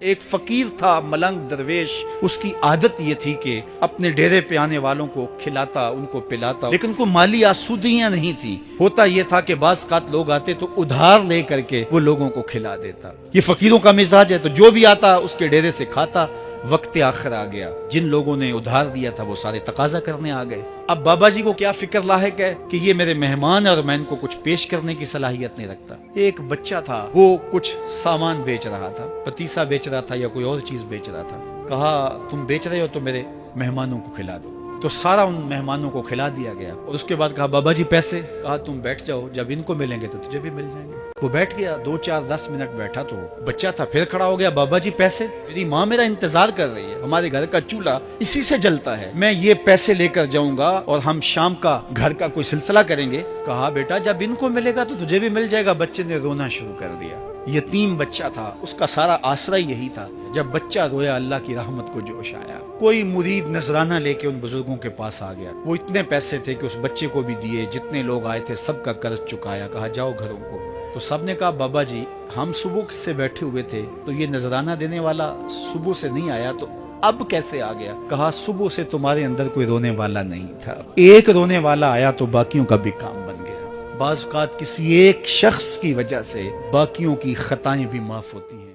ایک فقیر تھا ملنگ درویش، اس کی عادت یہ تھی کہ اپنے ڈیرے پہ آنے والوں کو کھلاتا، ان کو پلاتا، لیکن کو مالی آسودگیاں نہیں تھی۔ ہوتا یہ تھا کہ بعض اوقات لوگ آتے تو ادھار لے کر کے وہ لوگوں کو کھلا دیتا۔ یہ فقیروں کا مزاج ہے، تو جو بھی آتا اس کے ڈیرے سے کھاتا۔ وقت آخر آ گیا، جن لوگوں نے ادھار دیا تھا وہ سارے تقاضا کرنے آ گئے۔ اب بابا جی کو کیا فکر لاحق ہے کہ یہ میرے مہمان اور میں ان کو کچھ پیش کرنے کی صلاحیت نہیں رکھتا۔ ایک بچہ تھا، وہ کچھ سامان بیچ رہا تھا، پتیسا بیچ رہا تھا یا کوئی اور چیز بیچ رہا تھا۔ کہا تم بیچ رہے ہو تو میرے مہمانوں کو کھلا دو۔ تو سارا ان مہمانوں کو کھلا دیا گیا، اور اس کے بعد کہا بابا جی پیسے؟ کہا تم بیٹھ جاؤ، جب ان کو ملیں گے تو تجھے بھی مل جائیں گے۔ وہ بیٹھ گیا، 2 4 10 منٹ بیٹھا تو بچہ تھا، پھر کھڑا ہو گیا، بابا جی پیسے؟ میری ماں میرا انتظار کر رہی ہے، ہمارے گھر کا چولہا اسی سے جلتا ہے، میں یہ پیسے لے کر جاؤں گا اور ہم شام کا گھر کا کوئی سلسلہ کریں گے۔ کہا بیٹا جب ان کو ملے گا تو تجھے بھی مل جائے گا۔ بچے نے رونا شروع کر دیا۔ یتیم بچہ تھا، اس کا سارا آسرا یہی تھا۔ جب بچہ رویا اللہ کی رحمت کو جوش آیا۔ کوئی مرید نذرانہ لے کے ان بزرگوں کے پاس آ گیا، وہ اتنے پیسے تھے کہ اس بچے کو بھی دیے، جتنے لوگ آئے تھے سب کا قرض چکایا۔ کہا جاؤ گھروں کو۔ تو سب نے کہا بابا جی ہم صبح سے بیٹھے ہوئے تھے تو یہ نذرانہ دینے والا صبح سے نہیں آیا، تو اب کیسے آ گیا؟ کہا صبح سے تمہارے اندر کوئی رونے والا نہیں تھا، ایک رونے والا آیا تو باقیوں کا بھی کام بن گیا۔ بعض اوقات کسی ایک شخص کی وجہ سے باقیوں کی خطائیں بھی معاف ہوتی ہیں۔